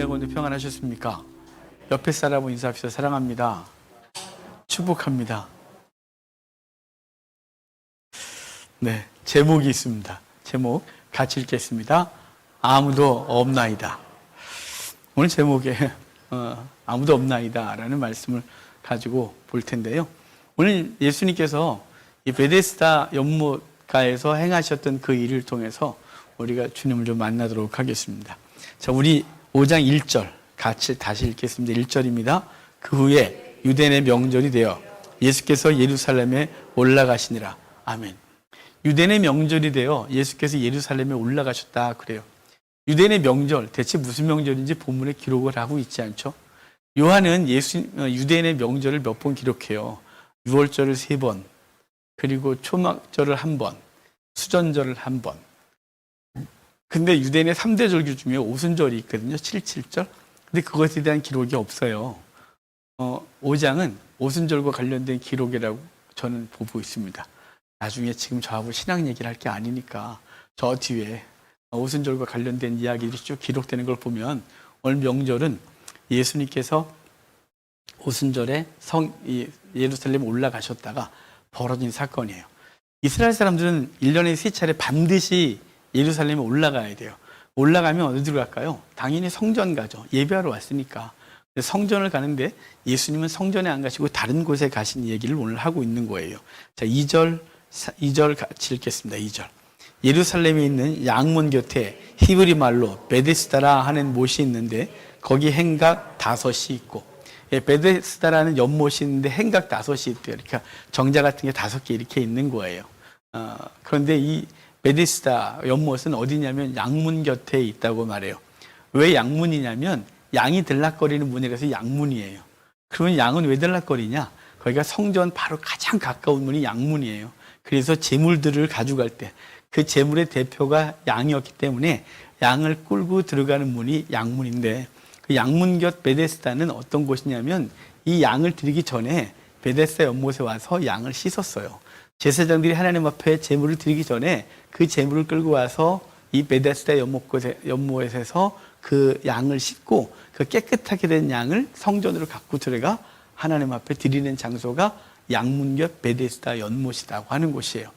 은혜 가운데 평안하셨습니까? 옆에 사람을 인사합시다. 사랑합니다. 축복합니다. 네, 제목이 있습니다. 제목 같이 읽겠습니다. 아무도 없나이다. 오늘 제목에 아무도 없나이다 라는 말씀을 가지고 볼 텐데요. 오늘 예수님께서 이 베데스다 연못가에서 행하셨던 그 일을 통해서 우리가 주님을 좀 만나도록 하겠습니다. 자, 우리 5장 1절 같이 다시 읽겠습니다. 1절입니다. 그 후에 유대인의 명절이 되어 예수께서 예루살렘에 올라가시니라. 아멘. 유대인의 명절이 되어 예수께서 예루살렘에 올라가셨다 그래요. 유대인의 명절, 대체 무슨 명절인지 본문에 기록을 하고 있지 않죠? 요한은 유대인의 명절을 몇 번 기록해요. 유월절을 3번, 그리고 초막절을 1번, 수전절을 1번. 근데 유대인의 3대 절기 중에 오순절이 있거든요. 7.7절. 근데 그것에 대한 기록이 없어요. 5장은 오순절과 관련된 기록이라고 저는 보고 있습니다. 나중에 지금 저하고 신앙 얘기를 할 게 아니니까 저 뒤에 오순절과 관련된 이야기들이 쭉 기록되는 걸 보면 오늘 명절은 예수님께서 오순절에 예루살렘에 올라가셨다가 벌어진 사건이에요. 이스라엘 사람들은 1년에 3차례 반드시 예루살렘에 올라가야 돼요. 올라가면 어디로 갈까요? 당연히 성전 가죠. 예배하러 왔으니까. 성전을 가는데 예수님은 성전에 안 가시고 다른 곳에 가신 얘기를 오늘 하고 있는 거예요. 자, 2절 같이 읽겠습니다. 2절. 예루살렘에 있는 양문 곁에 히브리 말로 베데스다라 하는 못이 있는데 거기 행각 5이 있고, 베데스다라는 연못이 있는데 행각 5이 있대요. 그러니까 정자 같은 게 5개 이렇게 있는 거예요. 그런데 이 베데스다 연못은 어디냐면 양문 곁에 있다고 말해요. 왜 양문이냐면 양이 들락거리는 문이라서 양문이에요. 그러면 양은 왜 들락거리냐? 거기가 성전 바로 가장 가까운 문이 양문이에요. 그래서 제물들을 가져갈 때 그 제물의 대표가 양이었기 때문에 양을 끌고 들어가는 문이 양문인데, 그 양문 곁 베데스다는 어떤 곳이냐면 이 양을 드리기 전에 베데스다 연못에 와서 양을 씻었어요. 제사장들이 하나님 앞에 제물을 드리기 전에 그 제물을 끌고 와서 이 베데스다 연못에서 그 양을 씻고 그 깨끗하게 된 양을 성전으로 갖고 들어가 하나님 앞에 드리는 장소가 양문 곁 베데스다 연못이라고 하는 곳이에요.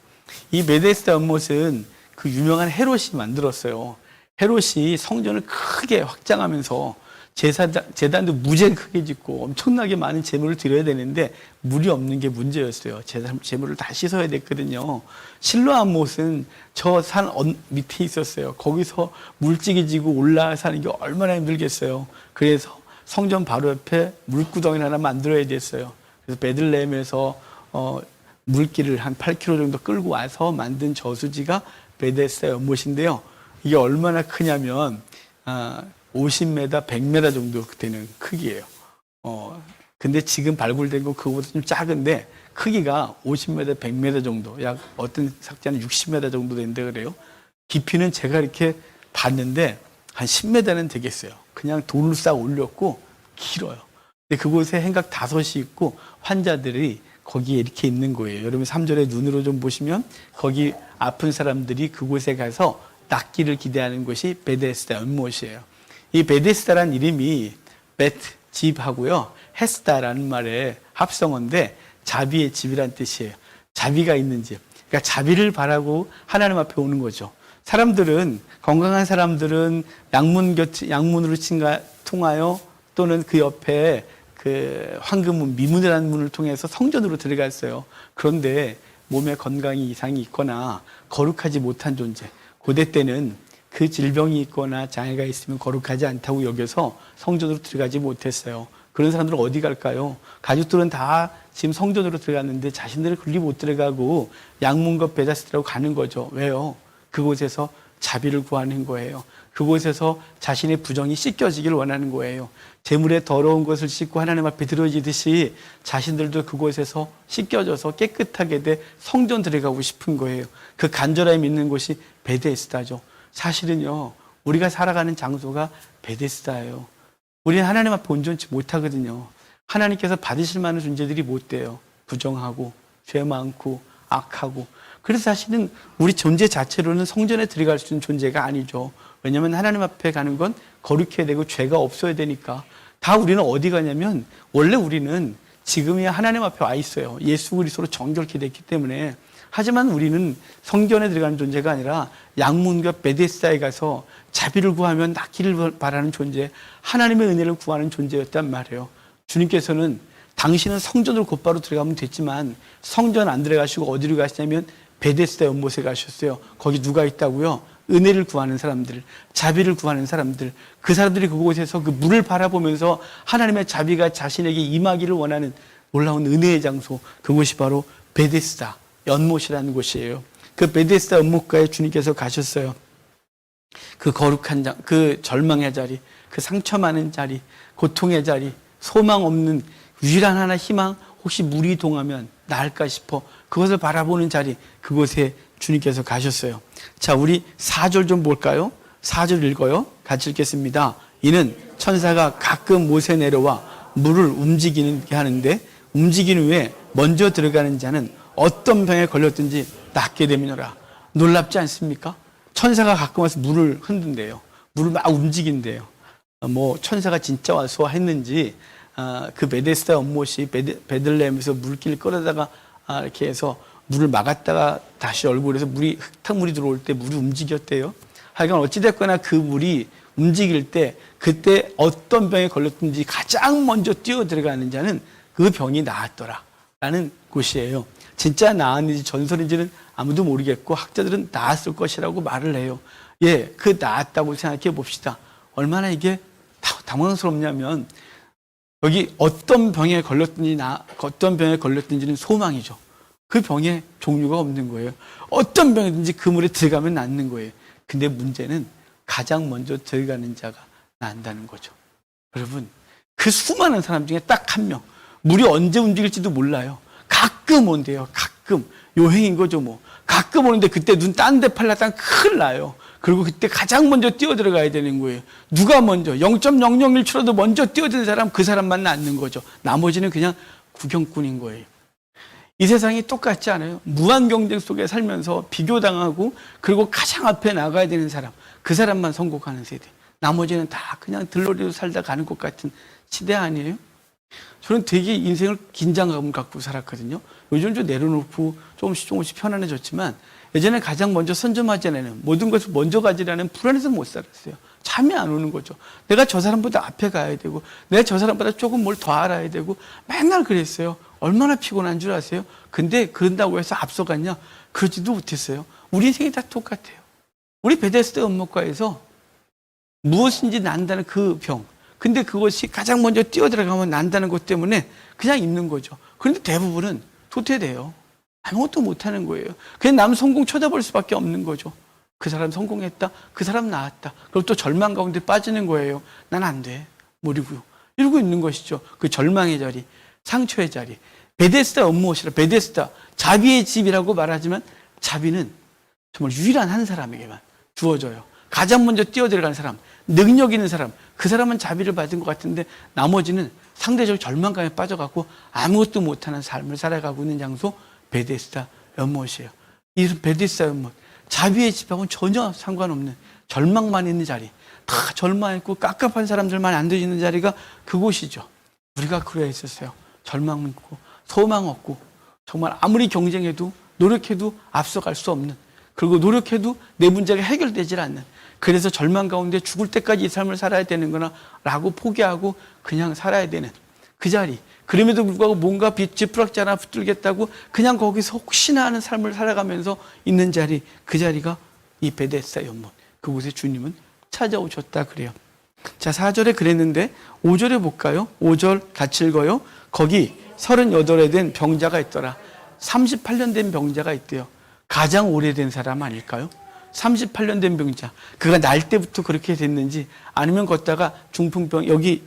이 베데스다 연못은 그 유명한 헤롯이 만들었어요. 헤롯이 성전을 크게 확장하면서 제단도 무지하게 크게 짓고 엄청나게 많은 제물을 드려야 되는데 물이 없는 게 문제였어요. 제물을 다 씻어야 됐거든요. 실로암 못은 저 산 밑에 있었어요. 거기서 물찌개 지고 올라사는 게 얼마나 힘들겠어요. 그래서 성전 바로 옆에 물구덩이를 하나 만들어야 됐어요. 그래서 베들레헴에서 물길을 한 8km 정도 끌고 와서 만든 저수지가 베데스다 연못인데요. 이게 얼마나 크냐면 50m, 100m 정도 되는 크기예요. 근데 지금 발굴된 건 그거보다 좀 작은데 크기가 50m, 100m 정도, 약 어떤 삭제는 60m 정도 된다 그래요. 깊이는 제가 이렇게 봤는데 한 10m는 되겠어요. 그냥 돌을 쌓아 올렸고 길어요. 근데 그곳에 행각 5이 있고 환자들이 거기에 이렇게 있는 거예요. 여러분 3절에 눈으로 좀 보시면 거기 아픈 사람들이 그곳에 가서 낫기를 기대하는 곳이 베데스다 연못이에요. 이 베데스다라는 이름이 베트, 집하고요, 헤스다라는 말의 합성어인데 자비의 집이란 뜻이에요. 자비가 있는 집. 그러니까 자비를 바라고 하나님 앞에 오는 거죠. 사람들은, 건강한 사람들은 양문으로 통하여 또는 그 옆에 그 황금문, 미문이라는 문을 통해서 성전으로 들어갔어요. 그런데 몸에 건강이 이상이 있거나 거룩하지 못한 존재, 고대 때는 그 질병이 있거나 장애가 있으면 거룩하지 않다고 여겨서 성전으로 들어가지 못했어요. 그런 사람들은 어디 갈까요? 가족들은 다 지금 성전으로 들어갔는데 자신들은 거기 못 들어가고 양문과 베데스다라고 가는 거죠. 왜요? 그곳에서 자비를 구하는 거예요. 그곳에서 자신의 부정이 씻겨지기를 원하는 거예요. 재물의 더러운 것을 씻고 하나님 앞에 들어지듯이 자신들도 그곳에서 씻겨져서 깨끗하게 돼 성전 들어가고 싶은 거예요. 그 간절함이 있는 곳이 베데스다죠. 사실은요, 우리가 살아가는 장소가 베데스다예요. 우리는 하나님 앞에 온전치 못하거든요. 하나님께서 받으실 만한 존재들이 못 돼요. 부정하고 죄 많고 악하고. 그래서 사실은 우리 존재 자체로는 성전에 들어갈 수 있는 존재가 아니죠. 왜냐하면 하나님 앞에 가는 건 거룩해야 되고 죄가 없어야 되니까 다 우리는 어디 가냐면 원래 우리는 지금이 하나님 앞에 와 있어요. 예수 그리스도로 정결케 됐기 때문에. 하지만 우리는 성전에 들어가는 존재가 아니라 양문과 베데스다에 가서 자비를 구하면 낫기를 바라는 존재, 하나님의 은혜를 구하는 존재였단 말이에요. 주님께서는 당신은 성전으로 곧바로 들어가면 됐지만 성전 안 들어가시고 어디로 가시냐면 베데스다 연못에 가셨어요. 거기 누가 있다고요? 은혜를 구하는 사람들, 자비를 구하는 사람들, 그 사람들이 그곳에서 그 물을 바라보면서 하나님의 자비가 자신에게 임하기를 원하는 놀라운 은혜의 장소, 그곳이 바로 베데스다 연못이라는 곳이에요. 그 베데스다 연못가에 주님께서 가셨어요. 그 거룩한 장, 그 절망의 자리, 그 상처 많은 자리, 고통의 자리, 소망 없는 유일한 하나 희망, 혹시 물이 동하면 나을까 싶어 그것을 바라보는 자리, 그곳에 주님께서 가셨어요. 자, 우리 4절 좀 볼까요? 4절 읽어요. 같이 읽겠습니다. 이는 천사가 가끔 못에 내려와 물을 움직이게 하는데 움직인 후에 먼저 들어가는 자는 어떤 병에 걸렸든지 낫게 되느니라. 놀랍지 않습니까? 천사가 가끔 와서 물을 흔든대요. 물을 막 움직인대요. 뭐 천사가 진짜 와서 했는지 그 베데스다 연못이 베들레헴에서 물길 끌어다가 이렇게 해서 물을 막았다가 다시 얼굴에서 흙탕물이 들어올 때 물이 움직였대요. 하여간 어찌됐거나 그 물이 움직일 때 그때 어떤 병에 걸렸든지 가장 먼저 뛰어 들어가는 자는 그 병이 나았더라 라는 곳이에요. 진짜 나았는지 전설인지는 아무도 모르겠고 학자들은 나았을 것이라고 말을 해요. 예, 그 나았다고 생각해 봅시다. 얼마나 이게 당황스럽냐면 여기 어떤 병에 걸렸든지는 소망이죠. 그 병에 종류가 없는 거예요. 어떤 병이든지 그 물에 들어가면 낫는 거예요. 근데 문제는 가장 먼저 들어가는 자가 난다는 거죠. 여러분, 그 수많은 사람 중에 딱 한 명, 물이 언제 움직일지도 몰라요. 가끔 온대요. 가끔. 요행인 거죠, 뭐. 가끔 오는데 그때 눈 딴 데 팔랐다면 큰일 나요. 그리고 그때 가장 먼저 뛰어 들어가야 되는 거예요. 누가 먼저 0.001초라도 먼저 뛰어드는 사람, 그 사람만 낫는 거죠. 나머지는 그냥 구경꾼인 거예요. 이 세상이 똑같지 않아요? 무한 경쟁 속에 살면서 비교당하고 그리고 가장 앞에 나가야 되는 사람, 그 사람만 성공하는 세대. 나머지는 다 그냥 들러리로 살다 가는 것 같은 시대 아니에요? 저는 되게 인생을 긴장감을 갖고 살았거든요. 요즘 좀 내려놓고 조금씩 편안해졌지만 예전에 가장 먼저 선점하지않는 모든 것을 먼저 가지라는 불안해서 못 살았어요. 잠이 안 오는 거죠. 내가 저 사람보다 앞에 가야 되고 내가 저 사람보다 조금 뭘 더 알아야 되고 맨날 그랬어요. 얼마나 피곤한 줄 아세요? 근데 그런다고 해서 앞서갔냐? 그러지도 못했어요. 우리 인생이 다 똑같아요. 우리 베데스다 연못가에서 무엇인지 난다는 그 병, 근데 그것이 가장 먼저 뛰어들어가면 난다는 것 때문에 그냥 있는 거죠. 그런데 대부분은 도태돼요. 아무것도 못하는 거예요. 그냥 남 성공 쳐다볼 수밖에 없는 거죠. 그 사람 성공했다, 그 사람 나았다. 그럼 또 절망 가운데 빠지는 거예요. 난 안 돼, 모르고요. 이러고 있는 것이죠. 그 절망의 자리, 상처의 자리. 베데스다 연못이라, 베데스다 자비의 집이라고 말하지만 자비는 정말 유일한 한 사람에게만 주어져요. 가장 먼저 뛰어들어가는 사람, 능력 있는 사람, 그 사람은 자비를 받은 것 같은데 나머지는 상대적 절망감에 빠져갖고 아무것도 못하는 삶을 살아가고 있는 장소, 베데스다 연못이에요. 이 베데스다 연못, 자비의 집하고는 전혀 상관없는 절망만 있는 자리, 다 절망했고 깝깝한 사람들만 앉아있는 자리가 그곳이죠. 우리가 그래 있었어요. 절망 있고 소망 없고 정말 아무리 경쟁해도 노력해도 앞서갈 수 없는, 그리고 노력해도 내 문제가 해결되질 않는, 그래서 절망 가운데 죽을 때까지 이 삶을 살아야 되는구나 라고 포기하고 그냥 살아야 되는 그 자리. 그럼에도 불구하고 뭔가 지푸락지 하나 붙들겠다고 그냥 거기서 혹시나 하는 삶을 살아가면서 있는 자리, 그 자리가 이 베데스다 연못. 그곳에 주님은 찾아오셨다 그래요. 자, 4절에 그랬는데 5절에 볼까요? 5절 같이 읽어요. 거기 38에 된 병자가 있더라. 38년 된 병자가 있대요. 가장 오래된 사람 아닐까요? 38년 된 병자. 그가 날 때부터 그렇게 됐는지 아니면 걷다가 중풍병, 여기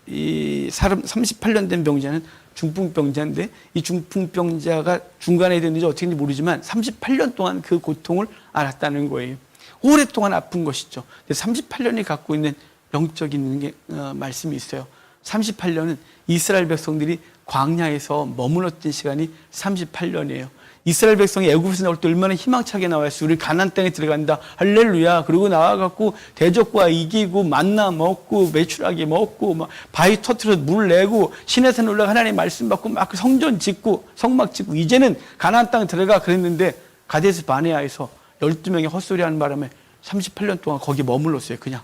이 사람 38년 된 병자는 중풍병자인데 이 중풍병자가 중간에 됐는지 어떻게 됐는지 모르지만 38년 동안 그 고통을 알았다는 거예요. 오랫동안 아픈 것이죠. 38년이 갖고 있는 영적인 말씀이 있어요. 38년은 이스라엘 백성들이 광야에서 머물렀던 시간이 38년이에요. 이스라엘 백성이 애굽에서 나올 때 얼마나 희망차게 나왔어요. 우리 가나안 땅에 들어간다. 할렐루야. 그리고 나와갖고 대적과 이기고 만나 먹고 메추라기 먹고 막 바위 터트려서 물 내고 시내산 올라가 하나님의 말씀 받고 막 성전 짓고 성막 짓고 이제는 가나안 땅에 들어가 그랬는데 가데스 바네아에서 12명이 헛소리하는 바람에 38년 동안 거기 머물렀어요. 그냥.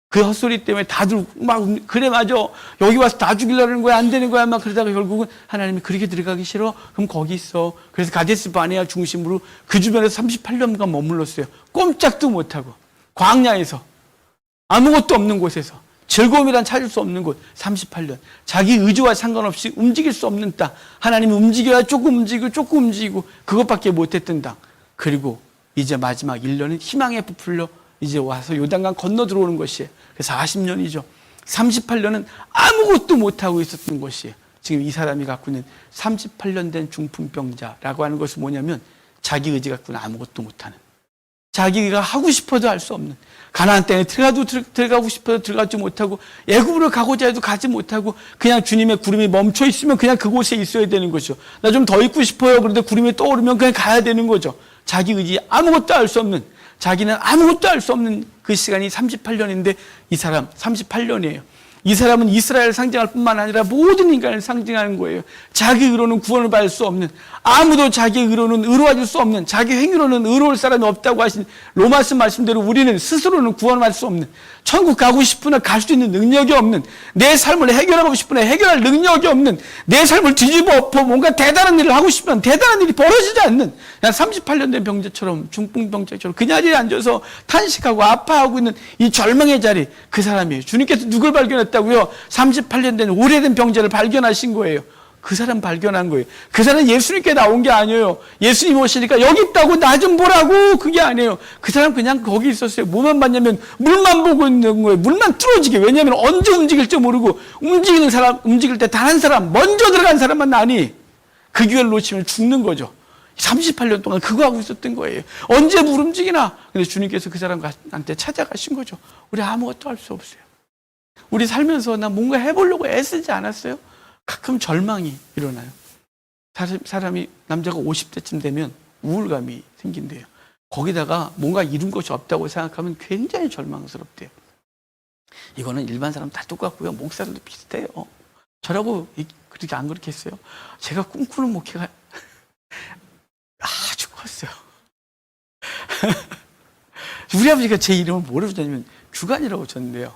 그 헛소리 때문에 다들 막 그래 맞아 여기 와서 다 죽이려는 거야 안 되는 거야 막 그러다가 결국은 하나님이 그렇게 들어가기 싫어? 그럼 거기 있어. 그래서 가데스 바네아 중심으로 그 주변에서 38년간 머물렀어요. 꼼짝도 못하고 광야에서 아무것도 없는 곳에서 즐거움이란 찾을 수 없는 곳 38년 자기 의지와 상관없이 움직일 수 없는 땅 하나님이 움직여야 조금 움직이고 그것밖에 못했던 땅 그리고 이제 마지막 1년은 희망에 부풀려 이제 와서 요단강 건너 들어오는 것이에요. 그래서 40년이죠. 38년은 아무것도 못하고 있었던 것이에요. 지금 이 사람이 갖고 있는 38년 된 중풍병자라고 하는 것은 뭐냐면 자기 의지 갖고는 아무것도 못하는 자기가 하고 싶어도 할 수 없는 가나안 땅에 들어가고 싶어도 들어가지 못하고 애굽으로 가고자 해도 가지 못하고 그냥 주님의 구름이 멈춰 있으면 그냥 그곳에 있어야 되는 거죠. 나 좀 더 있고 싶어요. 그런데 구름이 떠오르면 그냥 가야 되는 거죠. 자기 의지 아무것도 할 수 없는 자기는 아무것도 할 수 없는 그 시간이 38년인데 이 사람 38년이에요. 이 사람은 이스라엘을 상징할 뿐만 아니라 모든 인간을 상징하는 거예요. 자기 의로는 구원을 받을 수 없는 아무도 자기 의로는 의로워질 수 없는 자기 행위로는 의로울 사람이 없다고 하신 로마서 말씀대로 우리는 스스로는 구원받을 수 없는 천국 가고 싶으나 갈 수 있는 능력이 없는 내 삶을 해결하고 싶으나 해결할 능력이 없는 내 삶을 뒤집어 엎어 뭔가 대단한 일을 하고 싶으면 대단한 일이 벌어지지 않는 그냥 38년 된 병자처럼 중풍병자처럼 그 자리에 앉아서 탄식하고 아파하고 있는 이 절망의 자리 그 사람이에요. 주님께서 누굴 발견했다고요? 38년 된 오래된 병자를 발견하신 거예요. 그 사람 발견한 거예요. 그 사람은 예수님께 나온 게 아니에요. 예수님 오시니까 여기 있다고 나 좀 보라고 그게 아니에요. 그 사람 그냥 거기 있었어요. 뭐만 봤냐면 물만 보고 있는 거예요. 물만 뚫어지게. 왜냐하면 언제 움직일지 모르고 움직이는 사람 움직일 때 단 한 사람 먼저 들어간 사람만 나니 그 기회를 놓치면 죽는 거죠. 38년 동안 그거 하고 있었던 거예요. 언제 물 움직이나. 근데 주님께서 그 사람한테 찾아가신 거죠. 우리 아무것도 할 수 없어요. 우리 살면서 나 뭔가 해보려고 애쓰지 않았어요? 가끔 절망이 일어나요. 사람이 남자가 50대쯤 되면 우울감이 생긴대요. 거기다가 뭔가 이룬 것이 없다고 생각하면 굉장히 절망스럽대요. 이거는 일반 사람 다 똑같고요. 목사들도 비슷해요. 저라고 그렇게 안 그렇게 했어요. 제가 꿈꾸는 목회가 아주 컸어요. 우리 아버지가 제 이름을 뭐라고 줬냐면 주간이라고 줬는데요.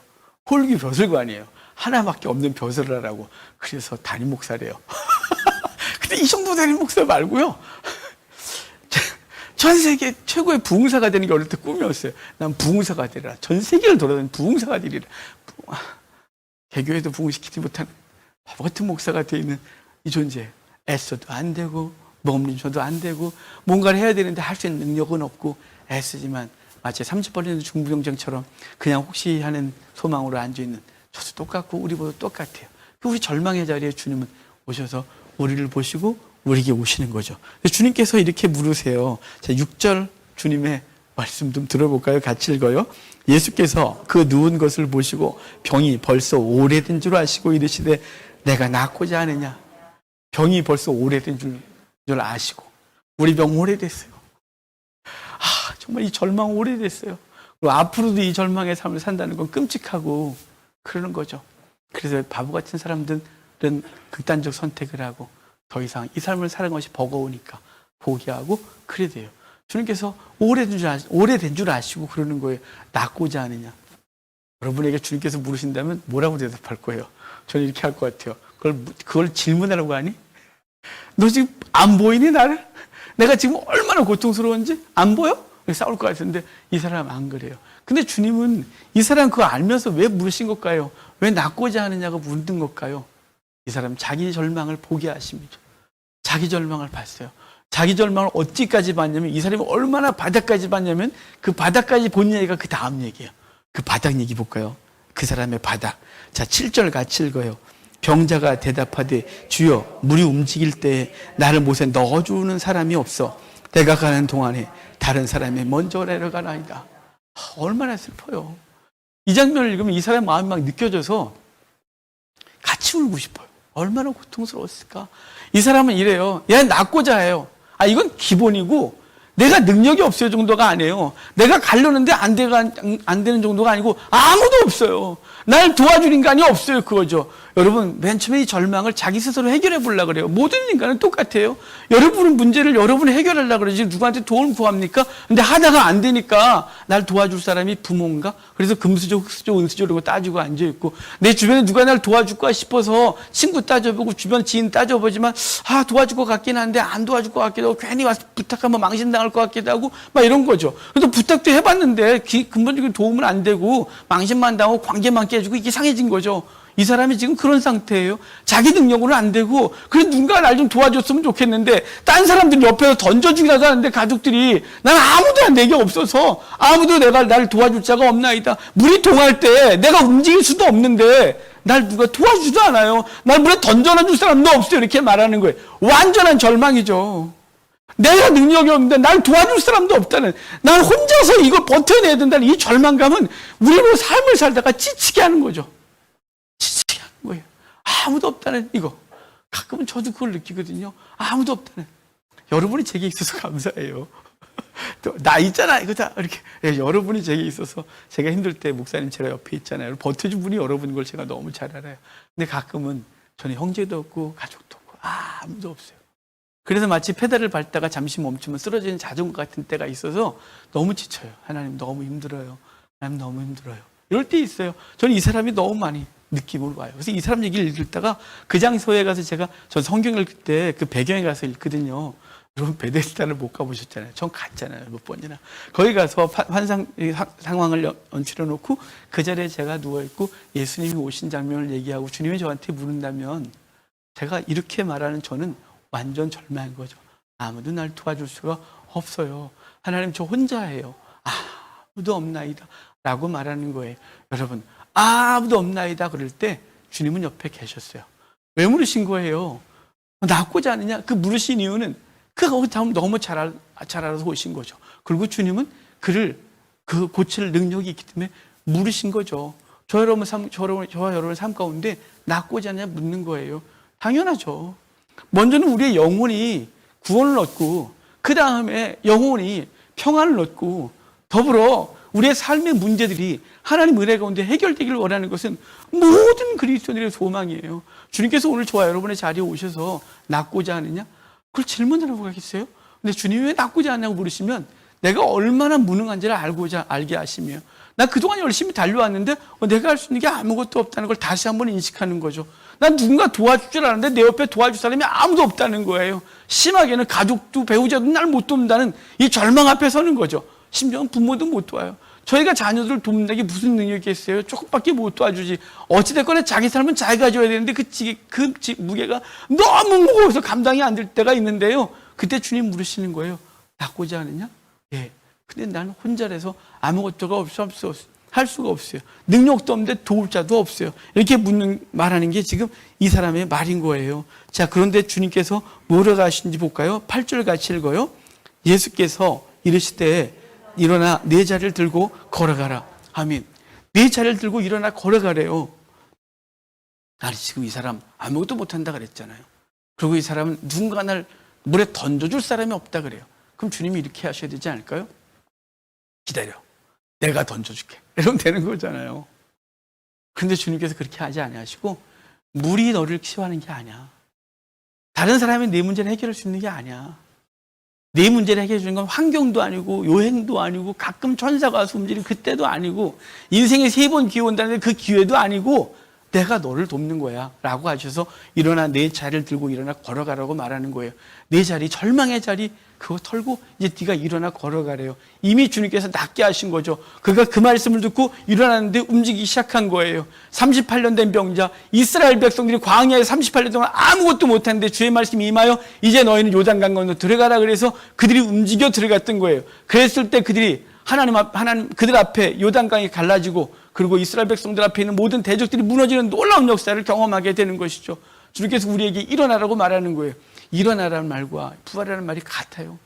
홀기 벼슬관이에요. 하나밖에 없는 벼슬하라고. 그래서 담임 목사래요. 근데 이 정도 담임 목사 말고요. 전 세계 최고의 부흥사가 되는 게 어릴 때 꿈이었어요. 난 부흥사가 되리라. 전 세계를 돌아다니는 부흥사가 되리라. 개교에도 부흥시키지 못한 바보 같은 목사가 되어 있는 이 존재. 애써도 안 되고 몸림쳐도 안 되고 뭔가를 해야 되는데 할 수 있는 능력은 없고 애쓰지만 마치 30번이는 중부병장처럼 그냥 혹시 하는 소망으로 앉아있는 저도 똑같고 우리보다 똑같아요. 우리 절망의 자리에 주님은 오셔서 우리를 보시고 우리에게 오시는 거죠. 주님께서 이렇게 물으세요. 자, 6절 주님의 말씀 좀 들어볼까요? 같이 읽어요. 예수께서 그 누운 것을 보시고 병이 벌써 오래된 줄 아시고 이르시되 내가 낫고자 하느냐. 병이 벌써 오래된 줄 아시고 우리 병 오래됐어요. 정말 이 절망 오래됐어요. 그리고 앞으로도 이 절망의 삶을 산다는 건 끔찍하고 그러는 거죠. 그래서 바보 같은 사람들은 극단적 선택을 하고 더 이상 이 삶을 사는 것이 버거우니까 포기하고 그래 돼요. 주님께서 오래된 줄 아시고 그러는 거예요. 낫고자 하느냐. 여러분에게 주님께서 물으신다면 뭐라고 대답할 거예요? 저는 이렇게 할 것 같아요. 그걸 질문하라고 하니? 너 지금 안 보이니 나를? 내가 지금 얼마나 고통스러운지 안 보여? 싸울 것 같은데 이 사람 안 그래요. 근데 주님은 이 사람 그거 알면서 왜 물으신 걸까요? 왜 낫고자 하느냐고 묻는 걸까요? 이 사람 자기 절망을 보게 하십니다. 자기 절망을 봤어요. 자기 절망을 어디까지 봤냐면 이 사람이 얼마나 바닥까지 봤냐면 그 바닥까지 본 얘기가 그 다음 얘기예요. 그 바닥 얘기 볼까요? 그 사람의 바닥. 자, 7절 같이 읽어요. 병자가 대답하되 주여 물이 움직일 때 나를 못에 넣어주는 사람이 없어. 내가 가는 동안에 다른 사람이 먼저 내려가나이다. 얼마나 슬퍼요. 이 장면을 읽으면 이 사람의 마음이 막 느껴져서 같이 울고 싶어요. 얼마나 고통스러웠을까. 이 사람은 이래요. 얘 낫고자 해요. 이건 기본이고 내가 능력이 없어요 정도가 아니에요. 내가 가려는데 안 되는 정도가 아니고 아무도 없어요. 날 도와줄 인간이 없어요. 그거죠. 여러분, 맨 처음에 이 절망을 자기 스스로 해결해 보려고 그래요. 모든 인간은 똑같아요. 여러분은 문제를 여러분이 해결하려고 그러지 누구한테 도움 구합니까? 근데 하다가 안 되니까 날 도와줄 사람이 부모인가? 그래서 금수저, 흑수저, 은수저 이러고 따지고 앉아있고 내 주변에 누가 날 도와줄까 싶어서 친구 따져보고 주변 지인 따져보지만 도와줄 것 같긴 한데 안 도와줄 것 같기도 하고 괜히 와서 부탁하면 망신당할 것 같기도 하고 막 이런 거죠. 그래서 부탁도 해봤는데 근본적인 도움은 안 되고 망신만 당하고 관계만 깨지고 이게 상해진 거죠. 이 사람이 지금 그런 상태예요. 자기 능력으로는 안 되고 그래서 누군가 날 좀 도와줬으면 좋겠는데 딴 사람들이 옆에서 던져주기라도 하는데 가족들이 난 아무도 내게 없어서 아무도 나를 도와줄 자가 없나이다. 물이 동할 때 내가 움직일 수도 없는데 날 누가 도와주지도 않아요. 날 물에 던져놔줄 사람도 없어요. 이렇게 말하는 거예요. 완전한 절망이죠. 내가 능력이 없는데 날 도와줄 사람도 없다는, 난 혼자서 이걸 버텨내야 된다는 이 절망감은 우리로 삶을 살다가 지치게 하는 거죠. 지치게 하는 거예요. 아무도 없다는 이거. 가끔은 저도 그걸 느끼거든요. 아무도 없다는. 여러분이 제게 있어서 감사해요. 또 나 있잖아 이거 다 이렇게. 여러분이 제게 있어서 제가 힘들 때 목사님 제가 옆에 있잖아요. 버텨준 분이 여러분인 걸 제가 너무 잘 알아요. 근데 가끔은 저는 형제도 없고 가족도 없고 아무도 없어요. 그래서 마치 페달을 밟다가 잠시 멈추면 쓰러지는 자전거 같은 때가 있어서 너무 지쳐요. 하나님 너무 힘들어요. 하나님 너무 힘들어요. 이럴 때 있어요. 저는 이 사람이 너무 많이 느낌으로 와요. 그래서 이 사람 얘기를 읽다가 그 장소에 가서 전 성경을 읽을 때 그 배경에 가서 읽거든요. 여러분 베데스다를 못 가보셨잖아요. 전 갔잖아요. 몇 번이나. 거기 가서 상황을 연출해 놓고 그 자리에 제가 누워있고 예수님이 오신 장면을 얘기하고 주님이 저한테 물은다면 제가 이렇게 말하는 저는 완전 절망인 거죠. 아무도 날 도와줄 수가 없어요. 하나님 저 혼자예요. 아무도 없나이다 라고 말하는 거예요. 여러분 아무도 없나이다 그럴 때 주님은 옆에 계셨어요. 왜 물으신 거예요? 낫고자 하느냐? 그 물으신 이유는 그거 너무 잘 알아서 오신 거죠. 그리고 주님은 그를 고칠 능력이 있기 때문에 물으신 거죠. 저와 여러분의 삶 가운데 낫고자 하느냐 묻는 거예요. 당연하죠. 먼저는 우리의 영혼이 구원을 얻고 그 다음에 영혼이 평안을 얻고 더불어 우리의 삶의 문제들이 하나님 은혜 가운데 해결되기를 원하는 것은 모든 그리스도인들의 소망이에요. 주님께서 오늘 저와 여러분의 자리에 오셔서 낫고자 하느냐? 그걸 질문을 하고 가겠어요? 근데 주님이 왜 낫고자 하냐고 물으시면 내가 얼마나 무능한지를 알게 하시며 난 그동안 열심히 달려왔는데 내가 할 수 있는 게 아무것도 없다는 걸 다시 한번 인식하는 거죠. 난 누군가 도와줄 줄 알았는데 내 옆에 도와줄 사람이 아무도 없다는 거예요. 심하게는 가족도 배우자도 날 못 돕는다는 이 절망 앞에 서는 거죠. 심지어는 부모도 못 도와요. 저희가 자녀들을 돕는 게 무슨 능력이 있어요? 조금밖에 못 도와주지. 어찌됐거나 자기 삶은 자기가 져야 되는데 그 무게가 너무 무거워서 감당이 안 될 때가 있는데요. 그때 주님 물으시는 거예요. 낫고자 하느냐? 예. 근데 나는 혼자라서 아무것도 할 수가 없어요. 능력도 없는데 도울 자도 없어요. 이렇게 말하는 게 지금 이 사람의 말인 거예요. 자, 그런데 주님께서 뭐라고 하시는지 볼까요? 8절 같이 읽어요. 예수께서 이르시되 일어나 네 자리를 들고 걸어가라. 아멘. 네 자리를 들고 일어나 걸어가래요. 아니 지금 이 사람 아무것도 못한다 그랬잖아요. 그리고 이 사람은 누군가 날 물에 던져줄 사람이 없다 그래요. 그럼 주님이 이렇게 하셔야 되지 않을까요? 기다려. 내가 던져줄게. 이러면 되는 거잖아요. 그런데 주님께서 그렇게 하지 아니하시고 물이 너를 치유하는 게 아니야. 다른 사람이 네 문제를 해결할 수 있는 게 아니야. 네 문제를 해결해 주는 건 환경도 아니고 여행도 아니고 가끔 천사가 와서 움직이는 그때도 아니고 인생에 3번 기회 온다는데 그 기회도 아니고 내가 너를 돕는 거야 라고 하셔서 일어나 네 자리를 들고 일어나 걸어가라고 말하는 거예요. 네 자리, 절망의 자리 그거 털고 이제 네가 일어나 걸어가래요. 이미 주님께서 낫게 하신 거죠. 그가 그 말씀을 듣고 일어났는데 움직이기 시작한 거예요. 38년 된 병자, 이스라엘 백성들이 광야에 38년 동안 아무것도 못했는데 주의 말씀이 임하여 이제 너희는 요단강 건너 들어가라 그래서 그들이 움직여 들어갔던 거예요. 그랬을 때 그들이 하나님 그들 앞에 요단강이 갈라지고 그리고 이스라엘 백성들 앞에 있는 모든 대적들이 무너지는 놀라운 역사를 경험하게 되는 것이죠. 주님께서 우리에게 일어나라고 말하는 거예요. 일어나라는 말과 부활이라는 말이 같아요.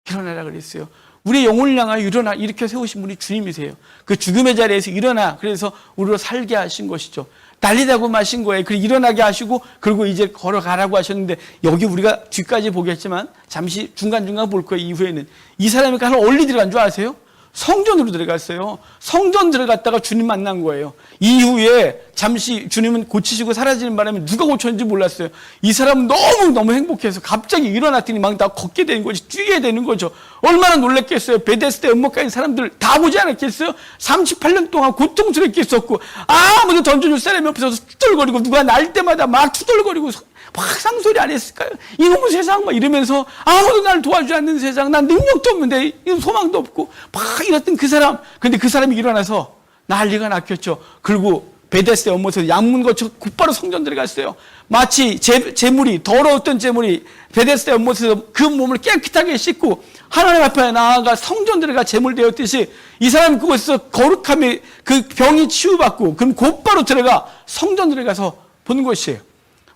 일어나라 그랬어요. 우리의 영혼을 향하여 일어나 이렇게 세우신 분이 주님이세요. 그 죽음의 자리에서 일어나 그래서 우리로 살게 하신 것이죠. 달리다고 마신 거예요. 그리고 일어나게 하시고 그리고 이제 걸어가라고 하셨는데 여기 우리가 뒤까지 보겠지만 잠시 중간중간 볼 거예요. 이후에는 이 사람이 가서 어디 들어간 줄 아세요? 성전으로 들어갔어요. 성전 들어갔다가 주님 만난 거예요. 이후에 잠시 주님은 고치시고 사라지는 바람에 누가 고쳤는지 몰랐어요. 이 사람은 너무너무 행복해서 갑자기 일어났더니 막 다 걷게 되는 거지, 뛰게 되는 거죠. 얼마나 놀랐겠어요. 베데스다 연못가인 사람들 다 보지 않았겠어요? 38년 동안 고통스럽게 있었고 아무도 던져줄 사람이 없어서 투덜거리고 누가 날 때마다 막 투덜거리고 막 상소리 안 했을까요? 이놈의 세상 막 이러면서 아무도 날 도와주지 않는 세상, 난 능력도 없는데 소망도 없고 막 이랬던 그 사람. 근데 그 사람이 일어나서 난리가 났겠죠. 그리고 베데스다 연못에서 양문 거쳐 곧바로 성전 들어갔어요. 마치 재물이 더러웠던 재물이 베데스다 연못에서 그 몸을 깨끗하게 씻고 하나님 앞에 나아가 성전 들어가 재물 되었듯이 이 사람이 그곳에서 거룩함이 그 병이 치유받고 그럼 곧바로 들어가 성전 들어가서 보는 것이에요.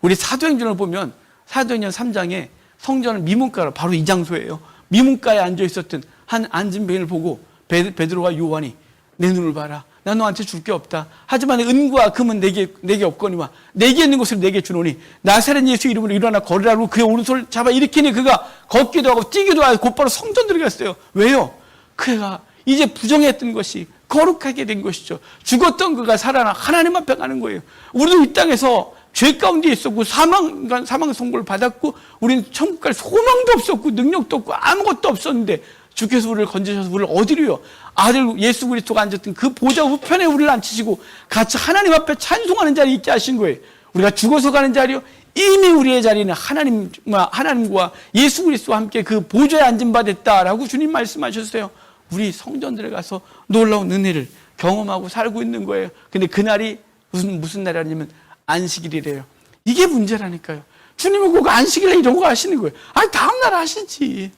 우리 사도행전을 보면 사도행전 3장에 성전은 미문가로 바로 이 장소예요. 미문가에 앉아 있었던 한 앉은 뱅이를 보고 베드로와 요한이 내 눈을 봐라. 나 너한테 줄 게 없다. 하지만 은과 금은 내게 없거니와 내게 있는 것을 내게 주노니 나사렛 예수 이름으로 일어나 걸으라고 그의 오른손을 잡아 일으키니 그가 걷기도 하고 뛰기도 하고 곧바로 성전 들어갔어요. 왜요? 그가 이제 부정했던 것이 거룩하게 된 것이죠. 죽었던 그가 살아나 하나님 앞에 가는 거예요. 우리도 이 땅에서 죄 가운데 있었고 사망 선고를 받았고 우리는 천국 갈 소망도 없었고 능력도 없고 아무것도 없었는데 주께서 우리를 건지셔서 우리를 어디로요? 아들 예수 그리스도가 앉았던 그 보좌 우편에 우리를 앉히시고 같이 하나님 앞에 찬송하는 자리에 있게 하신 거예요. 우리가 죽어서 가는 자리요? 이미 우리의 자리는 하나님과 예수 그리스도와 함께 그 보좌에 앉은 바 됐다라고 주님 말씀하셨어요. 우리 성전 들어가서 놀라운 은혜를 경험하고 살고 있는 거예요. 근데 그날이 무슨 날이냐면 안식일이래요. 이게 문제라니까요. 주님은 꼭 안식일에 이런 거 하시는 거예요. 아니 다음날 하시지.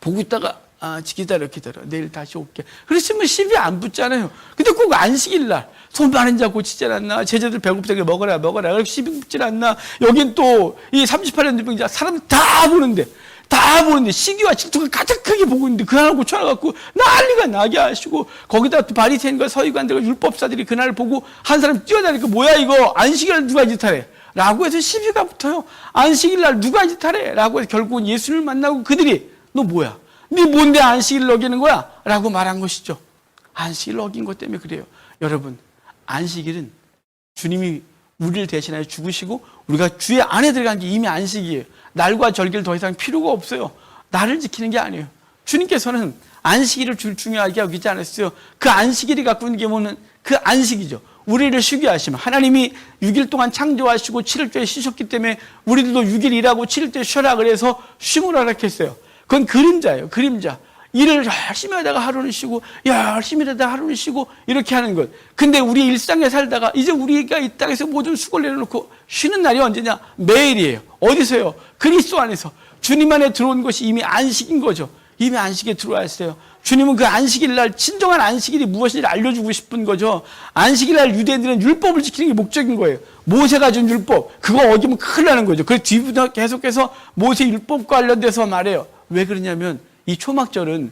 보고 있다가 기다려 내일 다시 올게. 그렇지만 시비 안 붙잖아요. 근데 꼭 안식일날 손 많은 자 고치지 않았나, 제자들 배고프다게 먹어라 그렇게 시비 붙질 않나. 여긴 또 이 38년 병자 사람들 다 보는데 시기와 질투가 가득하게 보고 있는데 그 하나 고쳐놔갖고 난리가 나게 하시고 거기다 또 바리새인과 서기관들과 율법사들이 그날 보고 한 사람 뛰어다니까 뭐야 이거 안식일날 누가 이 짓 하래 라고 해서 시비가 붙어요. 안식일날 누가 이 짓 하래 라고 해서 결국은 예수를 만나고 그들이 너 뭐야? 네 뭔데 안식일을 어기는 거야? 라고 말한 것이죠. 안식일을 어긴 것 때문에 그래요. 여러분, 안식일은 주님이 우리를 대신하여 죽으시고 우리가 주의 안에 들어간 게 이미 안식이에요. 날과 절기를 더 이상 필요가 없어요. 나를 지키는 게 아니에요. 주님께서는 안식일을 중요하게 여기지 않았어요. 그 안식일이 갖고 있는 게 뭐는 그 안식이죠. 우리를 쉬게 하시면 하나님이 6일 동안 창조하시고 7일째 쉬셨기 때문에 우리들도 6일 일하고 7일째 쉬어라 그래서 쉼을 허락했어요. 그건 그림자예요. 그림자. 일을 열심히 하다가 하루는 쉬고 열심히 하다가 하루는 쉬고 이렇게 하는 것. 근데 우리 일상에 살다가 이제 우리가 이 땅에서 모든 수고를 내려놓고 쉬는 날이 언제냐? 매일이에요. 어디서요? 그리스도 안에서. 주님 안에 들어온 것이 이미 안식인 거죠. 이미 안식에 들어왔어요. 주님은 그 안식일 날 진정한 안식일이 무엇인지 알려주고 싶은 거죠. 안식일 날 유대인들은 율법을 지키는 게 목적인 거예요. 모세가 준 율법 그거 어기면 큰일 나는 거죠. 그 뒤부터 계속해서 모세 율법과 관련돼서 말해요. 왜 그러냐면 이 초막절은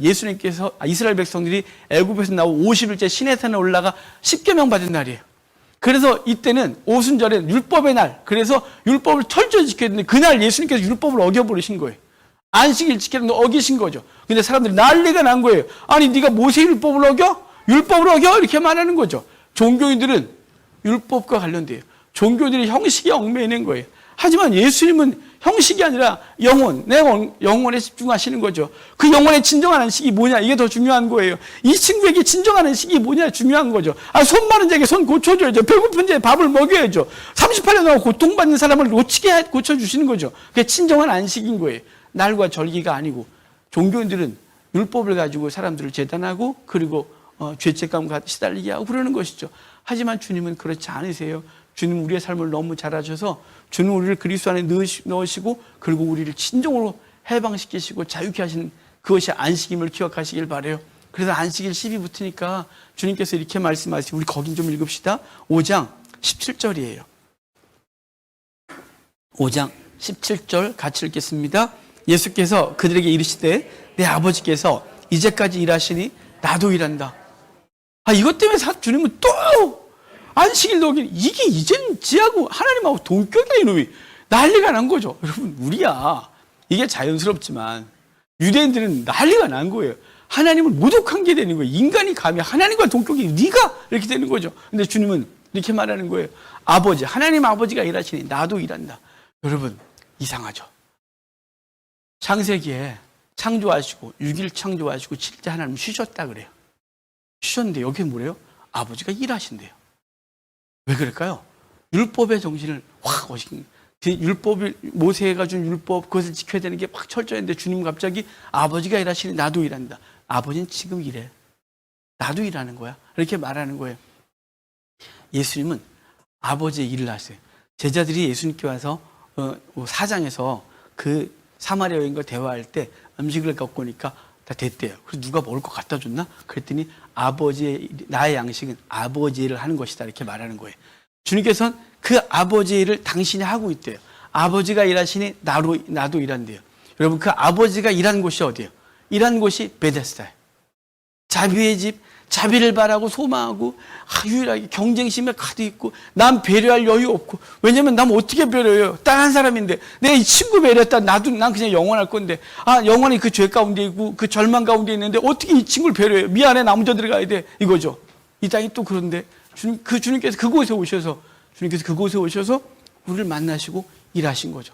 예수님께서 이스라엘 백성들이 애굽에서 나오고 50일째 시내산에 올라가 십계명 받은 날이에요. 그래서 이때는 오순절에 율법의 날, 그래서 율법을 철저히 지켜야 되는데 그날 예수님께서 율법을 어겨버리신 거예요. 안식일 지키는 거 어기신 거죠. 근데 사람들이 난리가 난 거예요. 아니 네가 모세 율법을 어겨? 율법을 어겨? 이렇게 말하는 거죠. 종교인들은 율법과 관련돼요. 종교인들이 형식에 얽매이는 거예요. 하지만 예수님은 형식이 아니라 내 영혼에 집중하시는 거죠. 그 영혼의 진정한 안식이 뭐냐? 이게 더 중요한 거예요. 이 친구에게 진정한 안식이 뭐냐? 중요한 거죠. 손 마른 자에게 손 고쳐줘야죠. 배고픈 자에 밥을 먹여야죠. 38년 동안 고통받는 사람을 놓치게 고쳐주시는 거죠. 그게 진정한 안식인 거예요. 날과 절기가 아니고 종교인들은 율법을 가지고 사람들을 재단하고 그리고 죄책감 시달리게 하고 그러는 것이죠. 하지만 주님은 그렇지 않으세요. 주님 우리의 삶을 너무 잘 아셔서 주는 우리를 그리스도 안에 넣으시고 그리고 우리를 진정으로 해방시키시고 자유케 하시는 그것이 안식임을 기억하시길 바라요. 그래서 안식일 10이 붙으니까 주님께서 이렇게 말씀하시고 우리 거긴 좀 읽읍시다. 5장 17절이에요. 5장 17절 같이 읽겠습니다. 예수께서 그들에게 이르시되 내 아버지께서 이제까지 일하시니 나도 일한다. 이것 때문에 주님은 또 안식일도 오긴, 이게 이제는 지하고 하나님하고 동격이야, 이놈이. 난리가 난 거죠. 여러분, 우리야. 이게 자연스럽지만 유대인들은 난리가 난 거예요. 하나님을 모독한 게 되는 거예요. 인간이 감히 하나님과 동격이 네가 이렇게 되는 거죠. 근데 주님은 이렇게 말하는 거예요. 아버지, 하나님 아버지가 일하시니 나도 일한다. 여러분, 이상하죠. 창세기에 창조하시고 6일 창조하시고 7째 하나님 쉬셨다 그래요. 쉬셨는데 여기 뭐래요? 아버지가 일하신대요. 왜 그럴까요? 율법의 정신을 확 어신, 율법이, 모세가 준 율법, 그것을 지켜야 되는 게 확 철저했는데 주님은 갑자기 아버지가 일하시니 나도 일한다. 아버지는 지금 일해. 나도 일하는 거야. 이렇게 말하는 거예요. 예수님은 아버지의 일을 하세요. 제자들이 예수님께 와서 사장에서 그 사마리아 여인과 대화할 때 음식을 갖고 오니까 다 됐대요. 그래서 누가 먹을 거 갖다 줬나? 그랬더니 나의 양식은 아버지의 일을 하는 것이다. 이렇게 말하는 거예요. 주님께서는 그 아버지의 일을 당신이 하고 있대요. 아버지가 일하시니 나도 일한대요. 여러분, 그 아버지가 일한 곳이 어디예요? 일한 곳이 베데스다예요. 자비의 집, 자비를 바라고 소망하고 유일하게 경쟁심에 가득 있고 난 배려할 여유 없고, 왜냐면 난 어떻게 배려해요? 딱 한 사람인데 내가 이 친구 배려했다 난 그냥 영원할 건데, 영원히 그 죄 가운데 있고 그 절망 가운데 있는데 어떻게 이 친구를 배려해요? 미안해, 나 먼저 들어가야 돼, 이거죠. 이 땅이 또 그런데 주님께서 그곳에 오셔서 우리를 만나시고 일하신 거죠.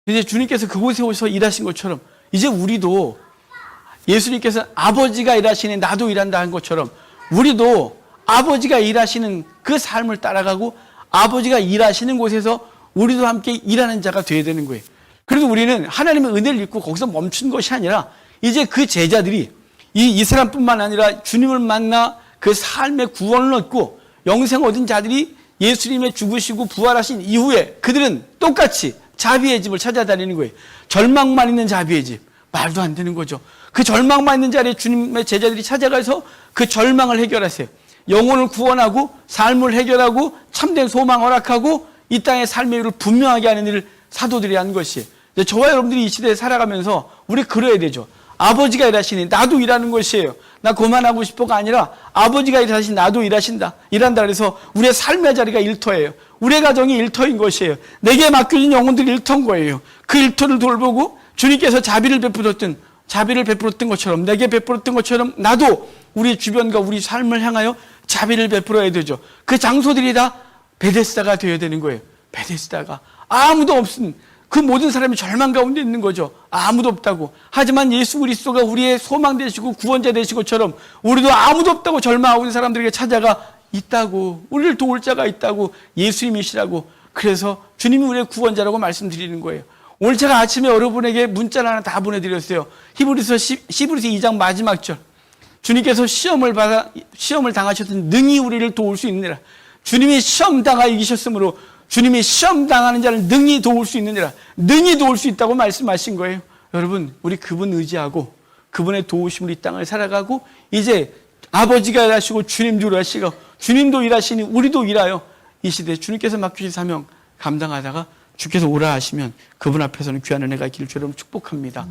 이제 주님께서 그곳에 오셔서 일하신 것처럼 이제 우리도 예수님께서 아버지가 일하시니 나도 일한다 한 것처럼 우리도 아버지가 일하시는 그 삶을 따라가고 아버지가 일하시는 곳에서 우리도 함께 일하는 자가 되어야 되는 거예요. 그래서 우리는 하나님의 은혜를 입고 거기서 멈춘 것이 아니라 이제 그 제자들이 이 사람뿐만 아니라 주님을 만나 그 삶의 구원을 얻고 영생 얻은 자들이 예수님의 죽으시고 부활하신 이후에 그들은 똑같이 자비의 집을 찾아다니는 거예요. 절망만 있는 자비의 집. 말도 안 되는 거죠. 그 절망만 있는 자리에 주님의 제자들이 찾아가서 그 절망을 해결하세요. 영혼을 구원하고 삶을 해결하고 참된 소망 허락하고 이 땅의 삶의 이유를 분명하게 하는 일을 사도들이 한 것이에요. 저와 여러분들이 이 시대에 살아가면서 우리 그래야 되죠. 아버지가 일하시니 나도 일하는 것이에요. 나 그만하고 싶어가 아니라 아버지가 일하시니 나도 일한다. 그래서 우리의 삶의 자리가 일터예요. 우리의 가정이 일터인 것이에요. 내게 맡겨진 영혼들이 일터인 거예요. 그 일터를 돌보고 주님께서 자비를 베풀었던 것처럼, 내게 베풀었던 것처럼 나도 우리 주변과 우리 삶을 향하여 자비를 베풀어야 되죠. 그 장소들이 다 베데스다가 되어야 되는 거예요. 베데스다가 아무도 없은 그 모든 사람이 절망 가운데 있는 거죠. 아무도 없다고. 하지만 예수 그리스도가 우리의 소망 되시고 구원자 되신 것처럼 우리도 아무도 없다고 절망하고 있는 사람들에게 찾아가 있다고, 우리를 도울 자가 있다고, 예수님이시라고. 그래서 주님이 우리의 구원자라고 말씀드리는 거예요. 오늘 제가 아침에 여러분에게 문자를 하나 다 보내드렸어요. 히브리서 2장 마지막 절. 주님께서 시험을 당하셨던 능히 우리를 도울 수 있느니라. 주님이 시험 당하 이기셨으므로 주님이 시험 당하는 자를 능히 도울 수 있느니라. 능히 도울 수 있다고 말씀하신 거예요. 여러분, 우리 그분 의지하고 그분의 도우심으로 이 땅을 살아가고 이제 아버지가 일하시고 주님도 일하시고 주님도 일하시니 우리도 일하여 이 시대에 주님께서 맡기신 사명 감당하다가 주께서 오라 하시면 그분 앞에서는 귀한 은혜가 있기를 주여 여러분 축복합니다.